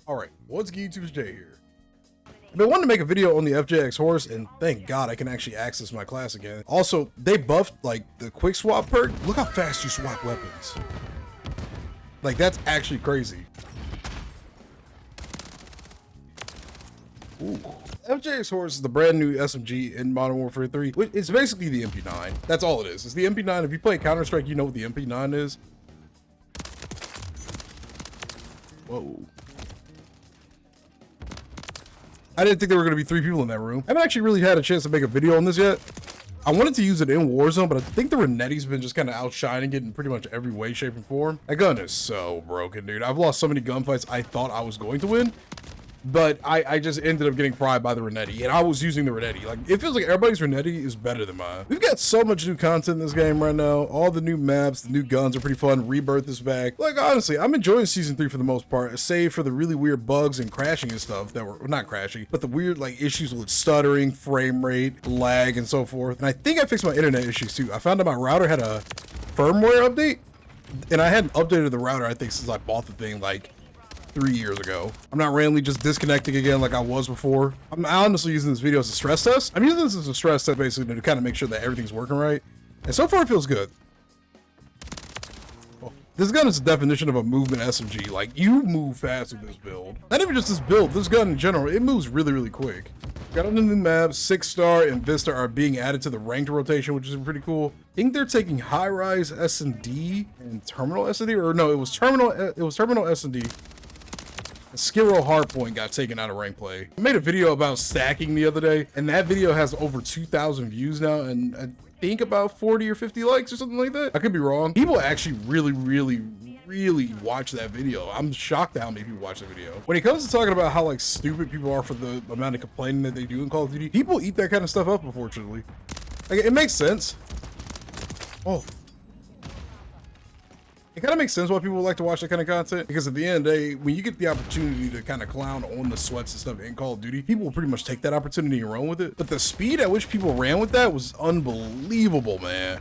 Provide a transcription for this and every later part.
Alright, what's good, YouTube? Jay here. I've been wanting to make a video on the FJX HORUS, and thank God I can actually access my class again. Also, they buffed like the quick swap perk. Look how fast you swap weapons. Like, that's actually crazy. Ooh. FJX HORUS is the brand new SMG in Modern Warfare 3. It's basically the MP9. That's all it is. It's the MP9. If you play Counter-Strike, you know what the MP9 is. Whoa. I didn't think there were going to be 3 people in that room. I haven't actually really had a chance to make a video on this yet. I wanted to use it in Warzone, but I think the Renetti's been just kind of outshining it in pretty much every way, shape, and form. That gun is so broken, dude. I've lost so many gunfights I thought I was going to win, but I just ended up getting fried by the Renetti, and I was using the Renetti. Like, it feels like everybody's Renetti is better than mine. We've got so much new content in this game right now. All the new maps, the new guns are pretty fun. Rebirth is back. Like, honestly, I'm enjoying Season 3 for the most part, save for the really weird bugs and crashing and stuff that were, not crashing, but the weird, like, issues with stuttering, frame rate, lag, and so forth. And I think I fixed my internet issues, too. I found out my router had a firmware update, and I hadn't updated the router, I think, since I bought the thing, like, 3 years ago. I'm not randomly just disconnecting again like I was before. I'm honestly using this video as a stress test. I'm using this as a stress test basically to kind of make sure that everything's working right. And so far it feels good. Oh, this gun is the definition of a movement SMG. Like, you move fast with this build. Not even just this build, this gun in general, it moves really, really quick. Got on the new maps, 6-star and Vista are being added to the ranked rotation, which is pretty cool. I think they're taking high-rise S&D and terminal S&D, or no, it was terminal S&D. Skiro Hardpoint got taken out of rank play. I made a video about stacking the other day, and that video has over 2,000 views now, and I think about 40 or 50 likes or something like that. I could be wrong. People actually really watch that video. I'm shocked at how many people watch the video. When it comes to talking about how like stupid people are for the amount of complaining that they do in Call of Duty, people eat that kind of stuff up, unfortunately. Like, it makes sense. Oh. It kind of makes sense why people like to watch that kind of content, because at the end of the day, when you get the opportunity to kind of clown on the sweats and stuff in Call of Duty, people will pretty much take that opportunity and run with it. But the speed at which people ran with that was unbelievable, man.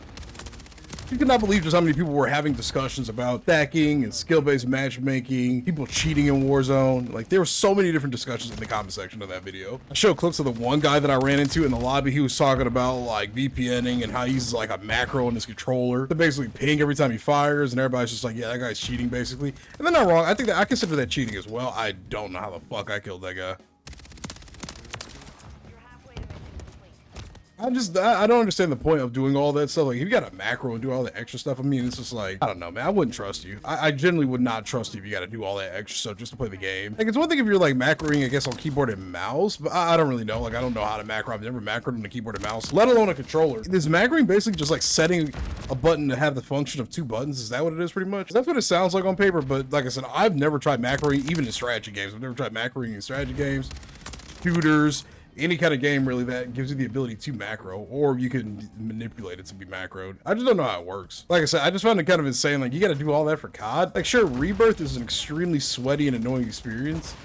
You cannot believe just how many people were having discussions about stacking and skill-based matchmaking, people cheating in Warzone. Like, there were so many different discussions in the comment section of that video. I showed clips of the one guy that I ran into in the lobby. He was talking about like VPNing and how he uses like a macro in his controller to basically ping every time he fires, and everybody's just like, yeah, that guy's cheating basically. And they're not wrong. I think that I consider that cheating as well. I don't know how the fuck I killed that guy. I don't understand the point of doing all that stuff. Like, if you got a macro and do all the extra stuff, I mean, it's just like, I don't know, man. I wouldn't trust you. I generally would not trust you if you got to do all that extra stuff just to play the game. Like, it's one thing if you're like macroing, I guess, on keyboard and mouse, but I don't really know. Like, I don't know how to macro. I've never macroed on a keyboard and mouse, let alone a controller. Is macroing basically just like setting a button to have the function of 2 buttons? Is that what it is pretty much? That's what it sounds like on paper, but like I said, I've never tried macroing, even in strategy games. I've never tried macroing in strategy games, shooters, any kind of game really that gives you the ability to macro, or you can manipulate it to be macroed. I just don't know how it works. Like I said, I just found it kind of insane. Like, you got to do all that for COD. Like, sure, Rebirth is an extremely sweaty and annoying experience,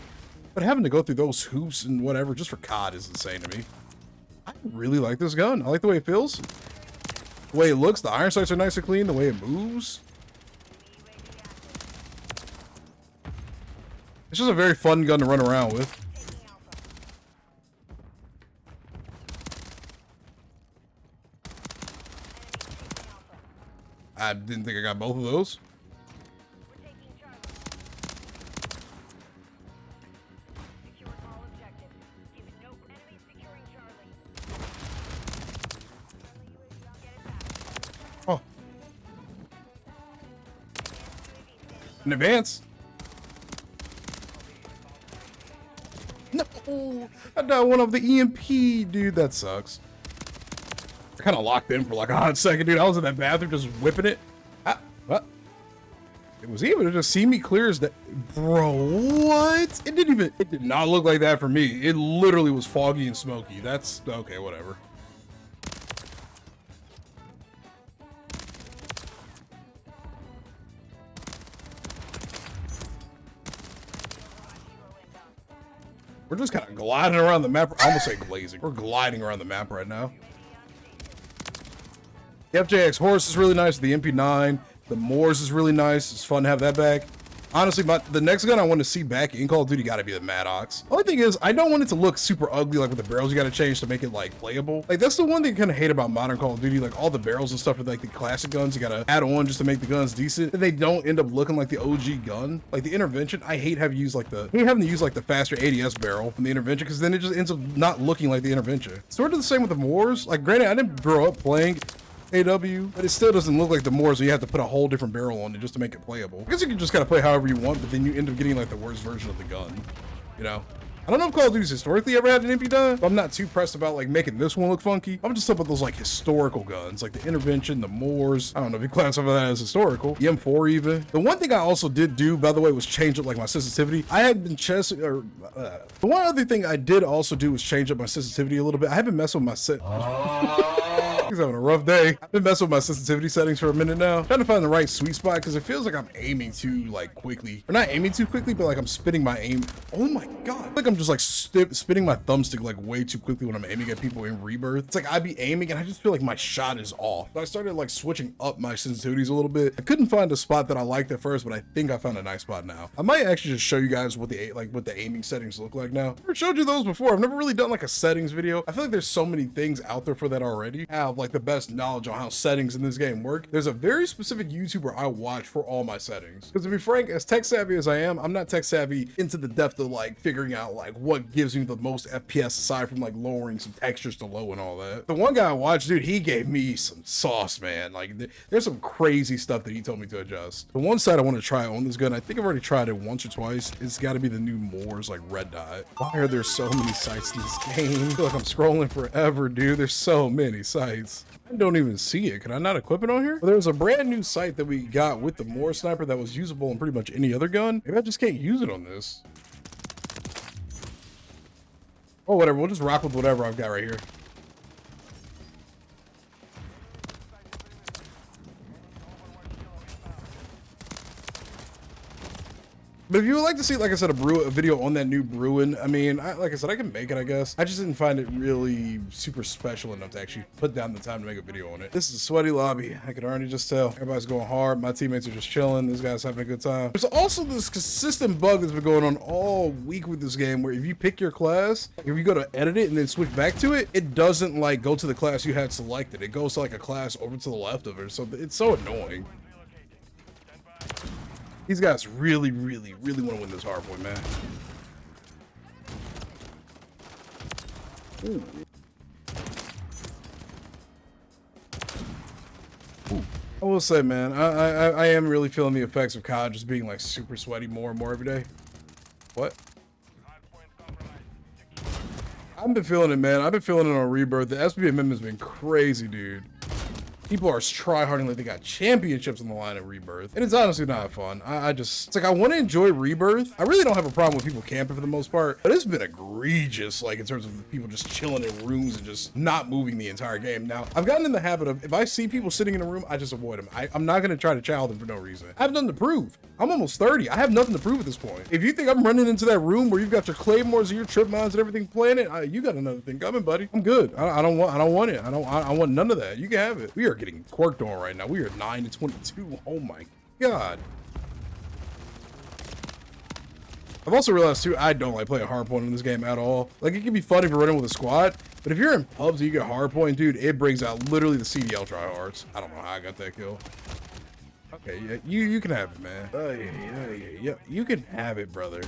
but having to go through those hoops and whatever just for COD is insane to me. I really like this gun. I like the way it feels, the way it looks. The iron sights are nice and clean. The way it moves. It's just a very fun gun to run around with. I didn't think I got both of those. Oh. In advance. No, I died one of the EMP, dude. That sucks. I kind of locked in for like a hot second, dude. I was in that bathroom just whipping it. What? It was able to just see me clear as that. Bro, what? It did not look like that for me. It literally was foggy and smoky. That's okay, whatever. We're just kind of gliding around the map. I almost say glazing. We're gliding around the map right now. The FJX HORUS is really nice. The MP9, the Moors is really nice. It's fun to have that back. Honestly, the next gun I want to see back in Call of Duty got to be the Maddox. Only thing is, I don't want it to look super ugly, like with the barrels you got to change to make it like playable. Like that's the one thing I kind of hate about modern Call of Duty. Like all the barrels and stuff with like the classic guns, you got to add on just to make the guns decent. And they don't end up looking like the OG gun. Like the Intervention, I hate having to use like the faster ADS barrel from the Intervention, because then it just ends up not looking like the Intervention. Sort of the same with the Moors. Like granted, I didn't grow up playing AW, but it still doesn't look like the Moors, so you have to put a whole different barrel on it just to make it playable. I guess you can just kind of play however you want, but then you end up getting like the worst version of the gun, you know? I don't know if Call of Duty's historically ever had an MP done, but I'm not too pressed about like making this one look funky. I'm just talking about those like historical guns, like the Intervention, the Moors. I don't know if you classify that as historical. The M4 even. The one thing I also did do, by the way, was change up like my sensitivity. I had been the one other thing I did also do was change up my sensitivity a little bit. I have been messing with my set. He's having a rough day. I've been messing with my sensitivity settings for a minute now, trying to find the right sweet spot, because it feels like I'm aiming too like quickly, or not aiming too quickly, but like I'm spinning my aim. Oh my god, like I'm just like spinning my thumbstick like way too quickly when I'm aiming at people in Rebirth. It's like I'd be aiming and I just feel like my shot is off. So I started like switching up my sensitivities a little bit. I couldn't find a spot that I liked at first, but I think I found a nice spot now. I might actually just show you guys what the aiming settings look like now. I've never showed you those before. I've never really done like a settings video. I feel like there's so many things out there for that already. I have like the best knowledge on how settings in this game work. There's a very specific YouTuber I watch for all my settings, because to be frank, as tech savvy as I am, I'm not tech savvy into the depth of like figuring out like what gives me the most FPS aside from like lowering some textures to low and all that. The one guy I watched, dude, he gave me some sauce, man. Like there's some crazy stuff that he told me to adjust. The one side I want to try on this gun, I think I've already tried it once or twice, it's got to be the new Moors like red dot. Why are there so many sights in this game? I feel like I'm scrolling forever, dude. There's so many sights. I don't even see it. Can I not equip it on here? Well, there was a brand new sight that we got with the Moor sniper that was usable on pretty much any other gun. Maybe I just can't use it on this. Oh, whatever. We'll just rock with whatever I've got right here. But if you would like to see, like I said, a video on that new Bruin, I mean, like I said, I can make it, I guess. I just didn't find it really super special enough to actually put down the time to make a video on it. This is a sweaty lobby. I can already just tell. Everybody's going hard. My teammates are just chilling. This guy's having a good time. There's also this consistent bug that's been going on all week with this game, where if you pick your class, if you go to edit it and then switch back to it, it doesn't like go to the class you had selected. It goes to like a class over to the left of it. So it's so annoying. These guys really, really, really want to win this hardpoint, man. Ooh. Ooh. I will say, man, I am really feeling the effects of COD just being like super sweaty more and more every day. What? I've been feeling it, man. I've been feeling it on Rebirth. The SB amendment's been crazy, dude. People are tryharding like they got championships on the line at Rebirth. And it's honestly not fun. It's like, I want to enjoy Rebirth. I really don't have a problem with people camping for the most part, but it's been egregious, like in terms of people just chilling in rooms and just not moving the entire game. Now, I've gotten in the habit of, if I see people sitting in a room, I just avoid them. I'm not going to try to chow them for no reason. I have nothing to prove. I'm almost 30. I have nothing to prove at this point. If you think I'm running into that room where you've got your claymores and your trip mines and everything playing it, you got another thing coming, buddy. I'm good. I don't want it. I want none of that. You can have it. We are getting quirked on right now. We are 9-22. Oh my god. I've also realized too, I don't like playing hardpoint in this game at all. Like, it can be fun if you're running with a squad, but if you're in pubs and you get hardpoint, dude, it brings out literally the CDL tryhards. I don't know how I got that kill. Okay, yeah, you can have it, man. Yeah, you can have it, brother.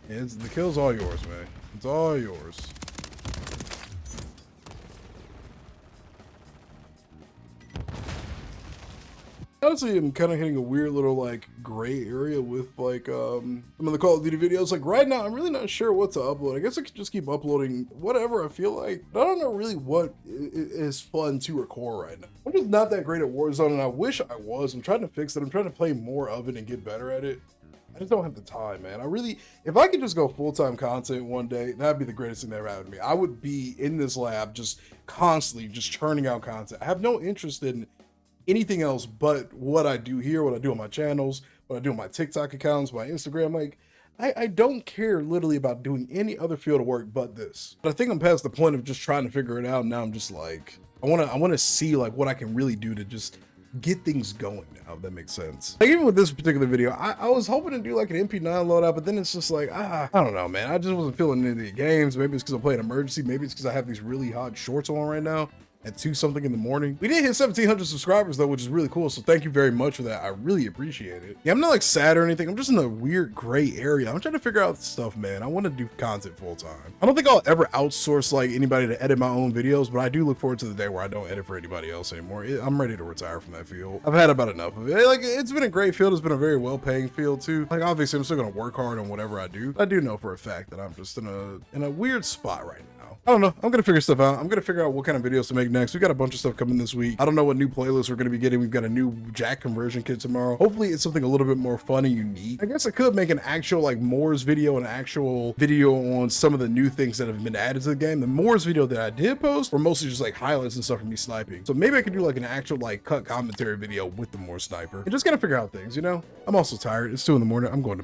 Yeah, the kill's all yours, man. It's all yours. Honestly, I'm kind of hitting a weird little like gray area with like some of the Call of Duty videos. Like right now, I'm really not sure what to upload. I guess I could just keep uploading whatever I feel like. But I don't know really what is fun to record right now. I'm just not that great at Warzone, and I wish I was. I'm trying to fix it. I'm trying to play more of it and get better at it. I just don't have the time, man. If I could just go full-time content one day, that'd be the greatest thing that ever happened to me. I would be in this lab just constantly just churning out content. I have no interest in anything else but what I do here, what I do on my channels, what I do on my TikTok accounts, my Instagram. Like, I don't care literally about doing any other field of work but this. But I think I'm past the point of just trying to figure it out. Now I'm just like, I want to see like what I can really do to just get things going now, if that makes sense. Like even with this particular video, I was hoping to do like an MP9 loadout, but then it's just like, I don't know, man. I just wasn't feeling any of the games. Maybe it's because I'm playing emergency. Maybe it's because I have these really hot shorts on right now at 2 something in the morning. We did hit 1,700 subscribers though, which is really cool. So thank you very much for that. I really appreciate it. Yeah, I'm not like sad or anything. I'm just in a weird gray area. I'm trying to figure out stuff, man. I want to do content full time. I don't think I'll ever outsource like anybody to edit my own videos, but I do look forward to the day where I don't edit for anybody else anymore. I'm ready to retire from that field. I've had about enough of it. Like it's been a great field. It's been a very well-paying field too. Like obviously I'm still gonna work hard on whatever I do. I do know for a fact that I'm just in a weird spot right now. I don't know. I'm gonna figure stuff out. I'm gonna figure out what kind of videos to make next. We got a bunch of stuff coming this week. I don't know what new playlists we're gonna be getting. We've got a new jack conversion kit tomorrow. Hopefully it's something a little bit more fun and unique. I guess I could make an actual like Moors video, an actual video on some of the new things that have been added to the game. The Moors video that I did post were mostly just like highlights and stuff from me sniping. So maybe I could do like an actual like cut commentary video with the Moors sniper and just gotta figure out things, you know? I'm also tired. It's 2 in the morning. I'm going to bed.